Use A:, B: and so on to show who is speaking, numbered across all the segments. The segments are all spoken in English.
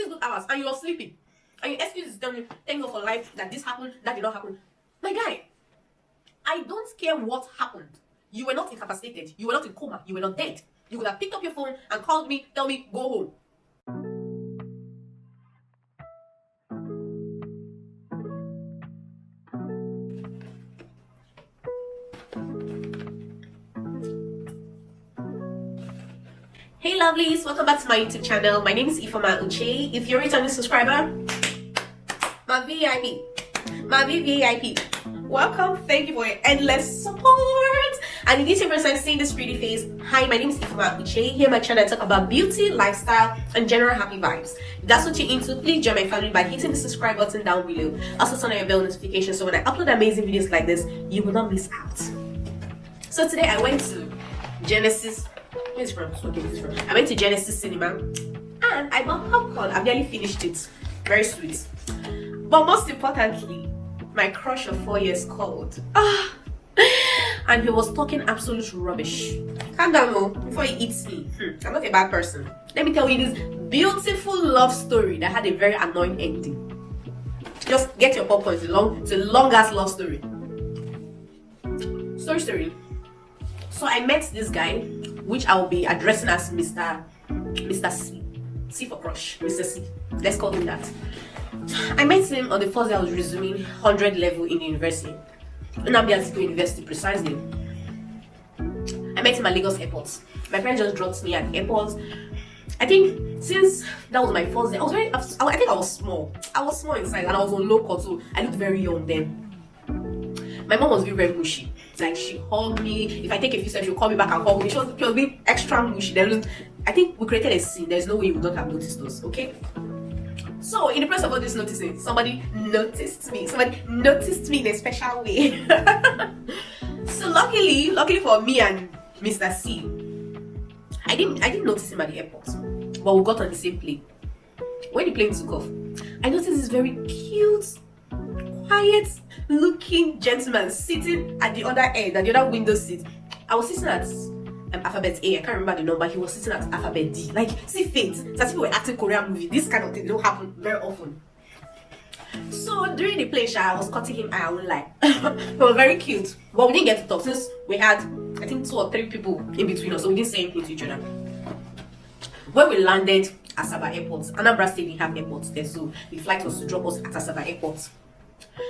A: good hours, and you're sleeping. And your excuse is telling me, thank God for life, that this happened, that did not happen. My guy, I don't care what happened. You were not incapacitated. You were not in coma. You were not dead. You could have picked up your phone and called me, tell me, go home. Hey lovelies, welcome back to my YouTube channel. My name is ifeomaucheugbah. If you're a returning subscriber, my VIP, welcome. Thank you for your endless support. And in this your first time seeing this pretty face, hi, my name is ifeomaucheugbah. Here on my channel I talk about beauty, lifestyle, and general happy vibes. If that's what you're into, please join my family by hitting the subscribe button down below. Also turn on your bell notification so when I upload amazing videos like this, you will not miss out. So today I went to Genesis. Where's from? Okay, this is from. I went to Genesis Cinema and I bought popcorn. I barely finished it. Very sweet. But most importantly, my crush of 4 years called. And he was talking absolute rubbish. Calm down, no, before he eats me. I'm not a bad person. Let me tell you this beautiful love story that had a very annoying ending. Just get your popcorn. It's a long ass love story. Story. So I met this guy, which I will be addressing as Mr. C. C for crush. Mr. C. Let's call him that. I met him on the first day I was resuming 100 level in the university. Unsafe University precisely. I met him at Lagos Airport. My friend just dropped me at the airport. I think since that was my first day, I think I was small. I was small inside and I was on low cut, so I looked very young then. My mom was very mushy. Like she hugged me. If I take a few steps, she'll call me back and hug me. She was being extra mushy. I think we created a scene. There's no way you would not have noticed those, okay? So in the process of all this noticing, somebody noticed me. Somebody noticed me in a special way. So luckily for me and Mr. C, I didn't notice him at the airport, but we got on the same plane. When the plane took off, I noticed this very cute, quiet looking gentleman sitting at the other end, at the other window seat. I was sitting at alphabet A. I can't remember the number. He was sitting at alphabet D. Like, see, fate. As people were acting Korean movie. This kind of thing don't happen very often. So during the play, I was cutting him. I won't lie. He was very cute, but we didn't get to talk since we had, I think, 2 or 3 people in between us, so we didn't say anything to each other. When we landed at Asaba Airport, Anambra State didn't have airports there, so the flight was to drop us at Asaba Airport.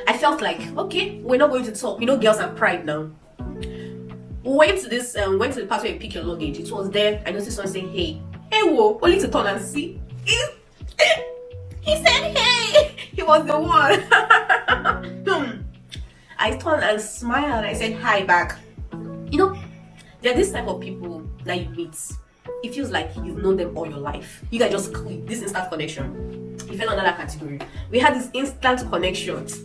A: I felt like, okay, we're not going to talk. You know, girls have pride now. We went to the part where you pick your luggage. It was there. I noticed someone saying, hey, whoa, only to turn and see. He said, hey, he was the one. I turned and smiled. I said, hi back. You know, there are this type of people that you meet. It feels like you've known them all your life. You guys just click, this instant connection. You fell under that category. We had this instant connection. It's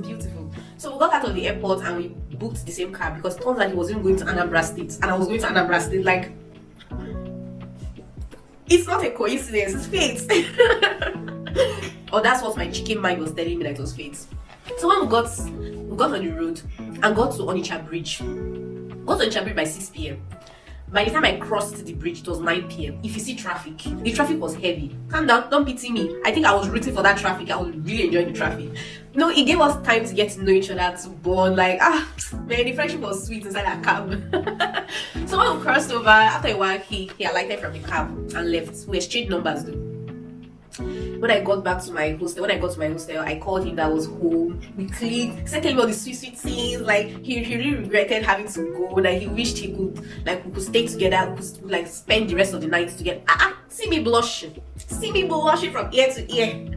A: beautiful. So we got out of the airport and we booked the same car because it turns out he was even going to Anambra State and I was going to Anambra State. Like, it's not a coincidence, it's fate. Or that's what my chicken mind was telling me, that it was fate. So when we got on the road and got to Onitsha Bridge. Got to Onitsha Bridge by 6 p.m. By the time I crossed the bridge, it was 9 p.m. If you see traffic, the traffic was heavy. Calm down, don't pity me. I think I was rooting for that traffic. I was really enjoying the traffic. No, it gave us time to get to know each other, to bond. Like, man, the friendship was sweet inside that cab. So when we crossed over, after a while, he alighted from the cab and left. We exchanged numbers though. When I got to my hostel, I called him. That was home. We clicked. He said telling me all the sweet things. Like he really regretted having to go. Like he wished he could, like we could stay together. We could like spend the rest of the night together. See me blushing. See me blushing from ear to ear.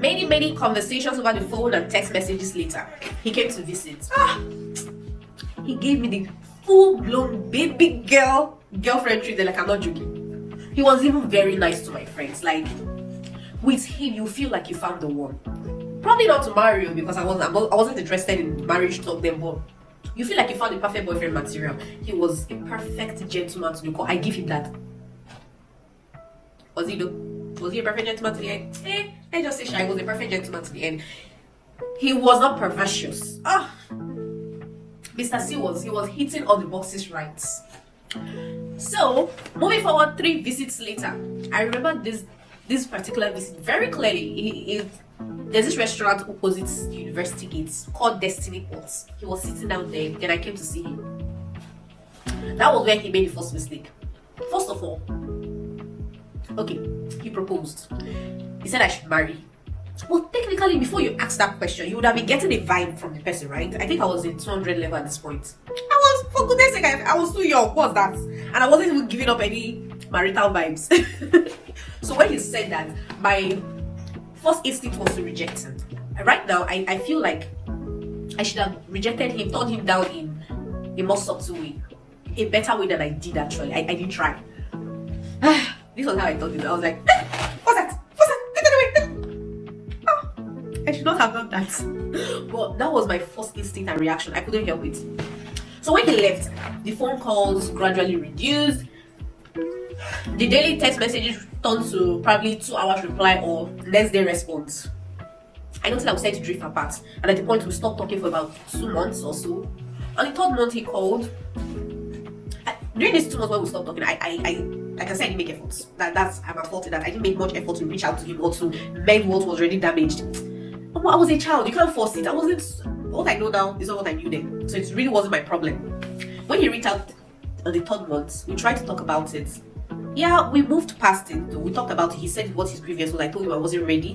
A: Many conversations over the phone and text messages later, he came to visit. He gave me the full-blown baby girlfriend treatment. Like, I'm not joking. He was even very nice to my friends. Like, with him you feel like you found the one. Probably not to marry you because I wasn't interested in marriage talk then, but you feel like you found the perfect boyfriend material. He was a perfect gentleman to the core. I give him that. Was he a perfect gentleman to the end? Let's just say Shy was a perfect gentleman to the end. He was not perverse. Mr. C was hitting all the boxes right. So moving forward, 3 visits later, I remember this particular visit very clearly. There's this restaurant opposite the university gates called Destiny Ports. He was sitting down there, then I came to see him. That was where he made the first mistake. First of all, okay, he proposed. He said I should marry. Well, technically, before you ask that question, you would have been getting a vibe from the person, right? I think I was in 200 level at this point. For goodness sake, I was too young. What's that? And I wasn't even giving up any marital vibes. So when he said that, my first instinct was to reject him. Right now, I feel like I should have rejected him, turned him down in a more subtle way. A better way than I did actually. I didn't try. This was how I thought it. I was like, what's that? Take it away. Oh, I should not have done that. But that was my first instinct and reaction. I couldn't help it. So when he left, the phone calls gradually reduced. The daily text messages turned to probably 2 hours reply or next day response. I noticed I was starting to drift apart, and at the point we stopped talking for about 2 months or so. On the 3rd month he called. During these 2 months when we stopped talking, I can say I didn't make efforts. I'm at fault in that I didn't make much effort to reach out to him or to mend what was already damaged. I was a child, you can't force it. What I know now is not what I knew then. So it really wasn't my problem. When he reached out on the 3rd month, we tried to talk about it. Yeah, we moved past it though. We talked about it. He said what his previous was. I told him I wasn't ready.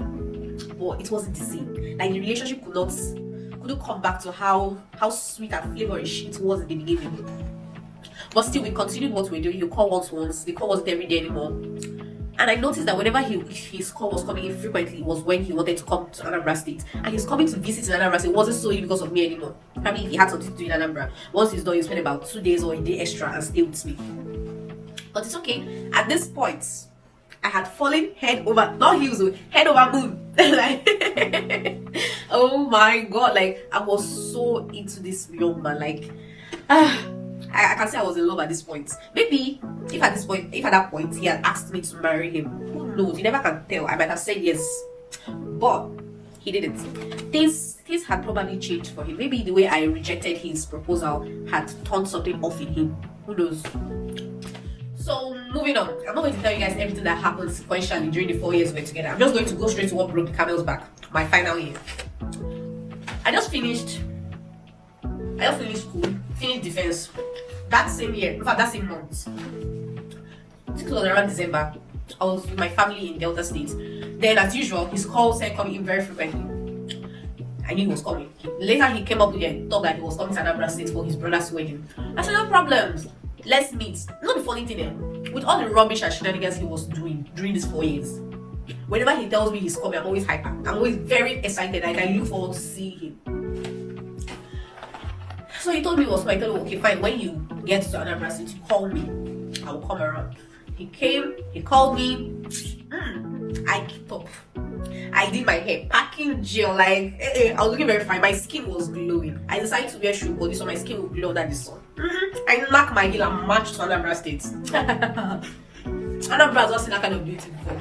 A: But it wasn't the same. Like the relationship couldn't come back to how sweet and flavorish it was in the beginning. But still, we continued what we were doing. You call once, the call wasn't every day anymore. And I noticed that whenever his call was coming in frequently, it was when he wanted to come to Anambra State. And he's coming to visit in Anambra State. It wasn't solely because of me anymore. Probably he had something to do in Anambra. Once he's done, he spent about 2 days or a day extra and stay with me. But it's okay. At this point, I had fallen head over, not heels, head over moon. Like, oh my god, like I was so into this young man. Like, I can say I was in love at this point. Maybe if at that point he had asked me to marry him, who knows? You never can tell. I might have said yes, but he didn't. Things had probably changed for him. Maybe the way I rejected his proposal had turned something off in him. Who knows? So moving on, I'm not going to tell you guys everything that happened sequentially during the 4 years we were together. I'm just going to go straight to what broke the camel's back. My final year. I just finished school, finished defense. That same year, in fact that same month, I think it was around December, I was with my family in Delta State. Then as usual, his calls started coming in very frequently. I knew he was coming. Later he came up with a talk that he was coming to Anambra State for his brother's wedding. I said, no problems, let's meet. You know the funny thing with all the rubbish and shenanigans he was doing during these 4 years, whenever he tells me he's coming, I'm always hyper. I'm always very excited. Like, I look forward to seeing him. So he told me it was fine. I told him, okay, fine. When you get to Anambra State, you call me. I will come around. He came. He called me. I kicked up. I did my hair, packing gel. Like, I was looking very fine. My skin was glowing. I decided to wear shoe body so my skin would glow under the sun. I knocked my heel and marched to Anambra State. Anambra has not seen that kind of beauty before.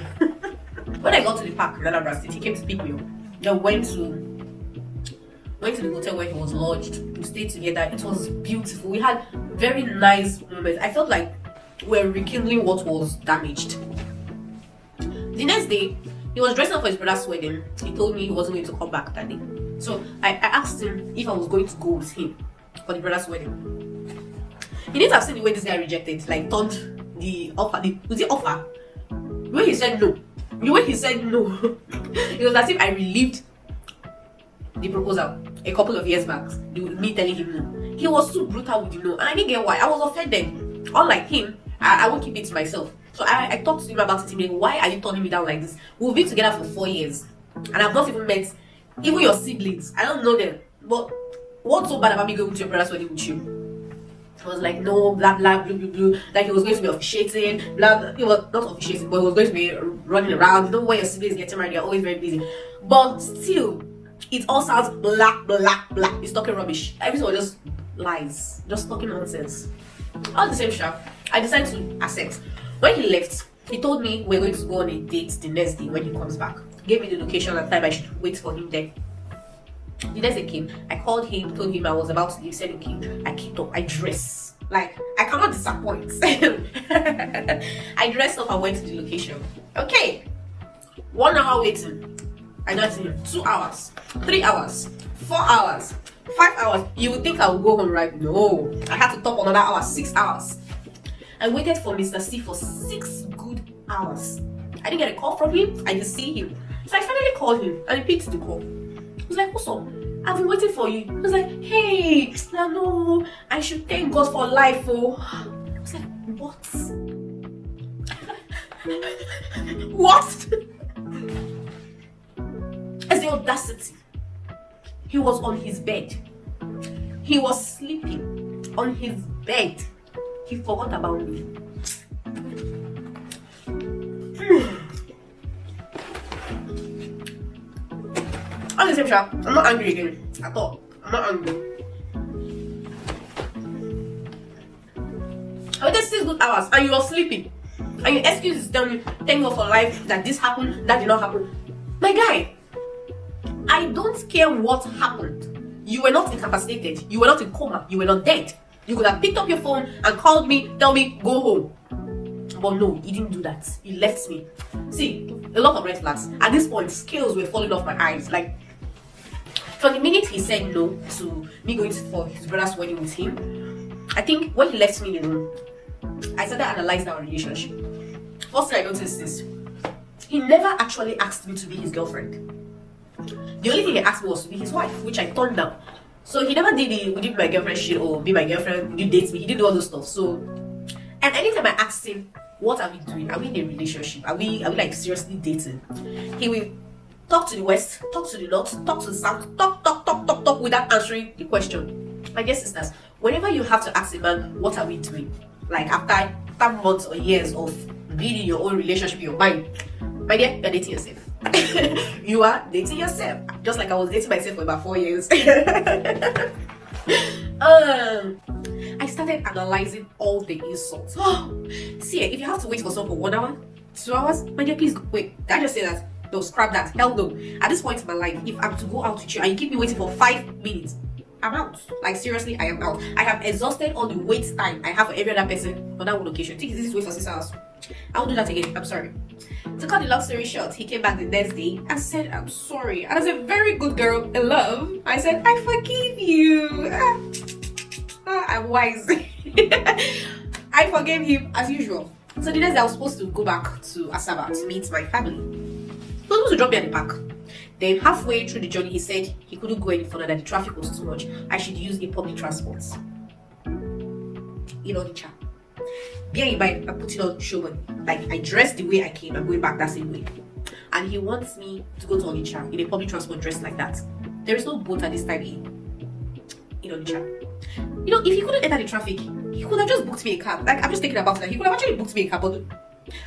A: When I got to the park in Anambra State, he came to pick me up. Then went to the hotel where he was lodged. We stayed together. It was beautiful. We had very nice moments. I felt like we were rekindling what was damaged. The next day, he was dressing up for his brother's wedding. He told me he wasn't going to come back that day. So I asked him if I was going to go with him for the brother's wedding. He didn't have seen the way this guy rejected, like turned the offer. Was it offer? The way he said no. The way he said no. It was as if I relieved the proposal a couple of years back. Me telling him no. He was too brutal with the no, and I didn't get why. I was offended. Unlike him, I won't keep it to myself. So I talked to him about it. Why are you turning me down like this? We've been together for 4 years, and I've not even met even your siblings. I don't know them. But what's so bad about me going to your brother's wedding with you? He was like, no, blah blah blah blah blah. Like he was going to be officiating, blah blah. He was not officiating, but he was going to be running around. You know when your siblings getting married, they're always very busy. But still, it all sounds black. He's talking rubbish. Everything was just lies, just talking nonsense. All the same shop, I decided to accept. When he left, he told me we're going to go on a date the next day when he comes back. Gave me the location and time I should wait for him there. The next day came, I called him, told him I was about to leave, said okay. I kicked up, I dressed. Like, I can't cannot disappoint. I dressed up and went to the location. Okay, 1 hour waiting. I got to him. 2 hours, 3 hours, 4 hours, 5 hours. You would think I would go home, right? No, I had to top another hour, 6 hours. I waited for Mr. C for 6 good hours. I didn't get a call from him. I didn't see him. So I finally called him and he picked the call. He was like, what's up? I've been waiting for you. I was like, hey, no, I should thank God for life. Oh. I was like, what? What? It's the audacity. He was on his bed. He was sleeping on his bed. He forgot about me. On the same shot, I'm not angry again at all. I'm not angry. I waited 6 good hours and you were sleeping. And your excuse is telling me, thank God for life, that this happened, that did not happen. My guy, I don't care what happened. You were not incapacitated. You were not in coma. You were not dead. You could have picked up your phone and called me, tell me, go home. But no, he didn't do that. He left me. See, a lot of red flags. At this point, scales were falling off my eyes. Like, from the minute he said no to me going for his brother's wedding with him, I think when he left me alone, I started analyzing our relationship. First thing I noticed is, he never actually asked me to be his girlfriend. The only thing he asked me was to be his wife, which I turned down. So he never did the would you be my girlfriend shit or be my girlfriend, would you date me? He didn't do all those stuff. So, and anytime I asked him, what are we doing? Are we in a relationship? Are we like seriously dating? He will talk to the west, talk to the north, talk to the south, talk without answering the question. My dear sisters, whenever you have to ask a man, what are we doing? Like after months or years of being in your own relationship in your mind, my dear, you're dating yourself. You are dating yourself. Just like I was dating myself for about 4 years. I started analyzing all the insults. See, if you have to wait for someone for 1 hour, 2 hours, my dear, please wait. Did I just say that? No, scrap that. Hell no. At this point in my life, if I'm to go out with you and you keep me waiting for 5 minutes, I'm out. Like seriously, I am out. I have exhausted all the wait time I have for every other person on that one location. Think this is wait for 6 hours. I won't do that again. I'm sorry. To cut the long story short, he came back the next day and said, I'm sorry. And as a very good girl in love, I said, I forgive you. I'm wise. I forgave him as usual. So the next day I was supposed to go back to Asaba to meet my family. He was supposed to drop me at the park. Then halfway through the journey, he said he couldn't go any further, that the traffic was too much. I should use a public transport. You know the chat. Bear in mind, I'm putting on show money. Like I dressed the way I came, I'm going back that same way. And he wants me to go to Onitsha in a public transport dressed like that. There is no boat at this time in Onitsha. You know, if he couldn't enter the traffic, he could have just booked me a cab. Like I'm just thinking about that. He could have actually booked me a cab, but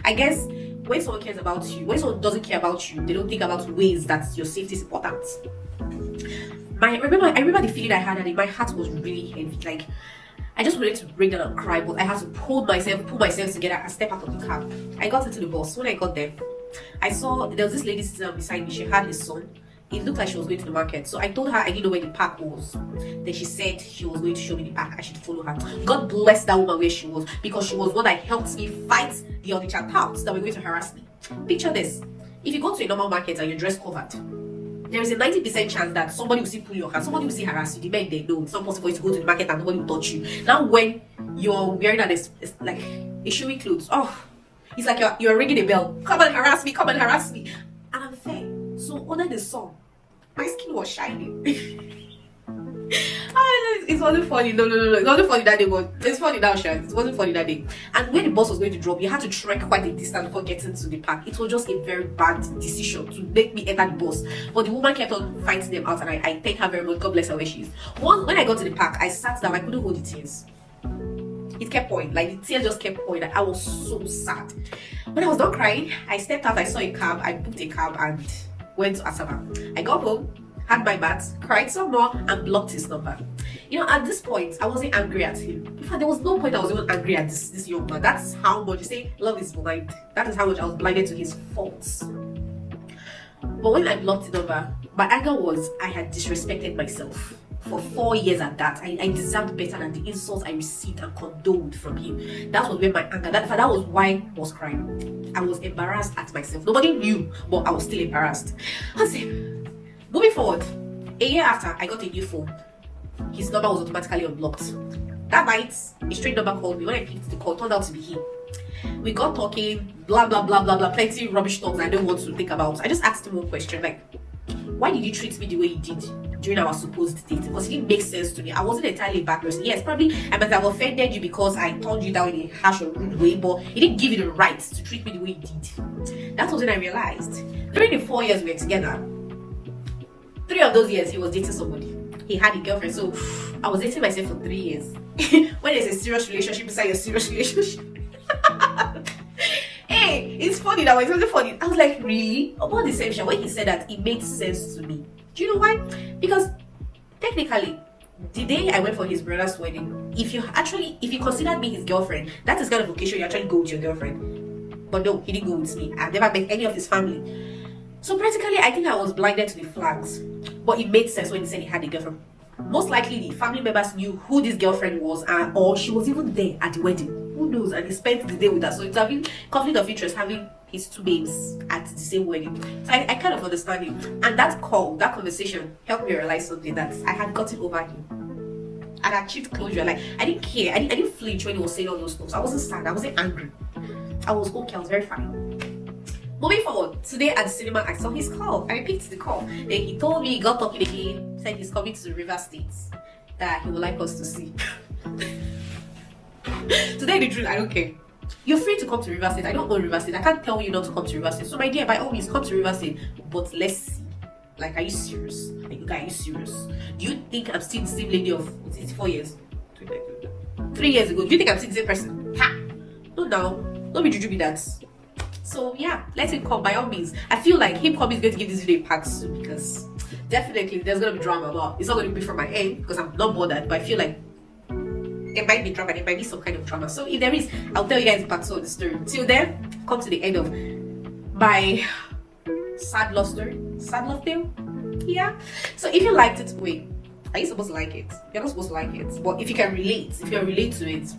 A: I guess when someone cares about you, when someone doesn't care about you, they don't think about ways that your safety is important. I remember the feeling I had, and my heart was really heavy. Like I just wanted to break down and cry, but I had to pull myself together and step out of the cab. I got into the bus. When I got there, I saw there was this lady sitting beside me. She had a son. It looked like she was going to the market. So I told her I didn't know where the park was. Then she said she was going to show me the park. I should follow her. God bless that woman where she was, because she was one that helped me fight the Onitsha touts that were going to harass me. Picture this. If you go to a normal market and you're dress covered, there is a 90% chance that somebody will see pull your hand, somebody will see harass you. The men, they know it's not possible for you to go to the market and nobody will touch you. Now when you're wearing like a showy clothes, it's like you're ringing a bell. Come and harass me, and I'm fair. So under the sun, my skin was shining. It wasn't funny. No. It wasn't funny that day, but it's funny now, Shan. It wasn't funny that day. And when the bus was going to drop, you had to trek quite a distance before getting to the park. It was just a very bad decision to make me enter the bus. But the woman kept on fighting them out, and I thank her very much. God bless her where she is. When I got to the park, I sat down. I couldn't hold the tears. It kept pouring. Like the tears just kept pouring. I was so sad. When I was done crying, I stepped out. I saw a cab. I booked a cab and went to Asaba. I got home, had my bath, cried some more, and blocked his number. You know, at this point, I wasn't angry at him. In fact, there was no point I was even angry at this young man. That's how much, you say, love is blind. That is how much I was blinded to his faults. But when I blocked the number, my anger was I had disrespected myself. for 4 years at that. I deserved better than the insults I received and condoned from him. That was where my anger, that was why I was crying. I was embarrassed at myself. Nobody knew, but I was still embarrassed. Moving forward, a year after, I got a new phone. His number was automatically unblocked. That night, a straight number called me. When I picked the call, it turned out to be him. We got talking, blah blah blah blah blah, plenty rubbish talks I don't want to think about. I just asked him one question, like, why did you treat me the way you did during our supposed date? Because it didn't make sense to me. I wasn't entirely a bad person. Yes, probably I might have offended you because I told you that in a harsh or rude way, but he didn't give you the right to treat me the way you did. That was when I realized. During the 4 years we were together, 3 of those years he was dating somebody. He had a girlfriend, so I was dating myself for 3 years. When there's a serious relationship inside your serious relationship. Hey, it's funny now. It's really funny. I was like, really? About the same shit. When he said that, it made sense to me. Do you know why? Because technically, the day I went for his brother's wedding, if you considered me his girlfriend, that is kind of occasion you actually go with your girlfriend. But no, he didn't go with me. I've never met any of his family. So practically, I think I was blinded to the flags. But it made sense when he said he had a girlfriend. Most likely, the family members knew who this girlfriend was, or she was even there at the wedding. Who knows? And he spent the day with her. So it's having conflict of interest having his 2 babes at the same wedding. So I kind of understand him. And that conversation helped me realize something, that I had gotten over him. I had achieved closure. Like, I didn't care. I didn't flinch when he was saying all those things. I wasn't sad. I wasn't angry. I was okay. I was very fine. Moving forward, today at the cinema, I saw his call and I picked the call. Then he told me, he got talking again, said he's coming to River State, that he would like us to see. Today, the truth, I don't care. You're free to come to River State. I don't own River State. I can't tell you not to come to River State. So, my dear, by all means, come to River State. But let's see. Like, are you serious? Like, are you serious? Do you think I'm still the same lady of 4 years? 3 years ago? Do you think I'm still the same person? Ha! No, no. Don't be juju with that. So yeah, let him come by all means. I feel like him coming is going to give this video a part 2, because definitely there's going to be drama, but it's not going to be from my end because I'm not bothered. But I feel like there might be drama, there might be some kind of drama. So if there is, I'll tell you guys part 2 of the story. Till then, come to the end of my sad love story. Sad love tale? Yeah. So if you liked it, wait, are you supposed to like it? You're not supposed to like it. But if you can relate, if you can relate to it,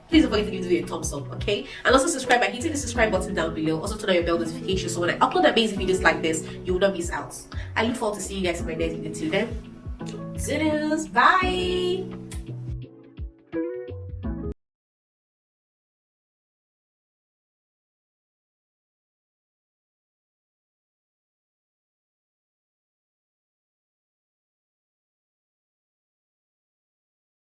A: please don't forget to give the video a thumbs up, okay? And also subscribe by hitting the subscribe button down below. Also turn on your bell notification so when I upload amazing videos like this, you will not miss out. I look forward to seeing you guys in my next video. Till then, toodles, bye!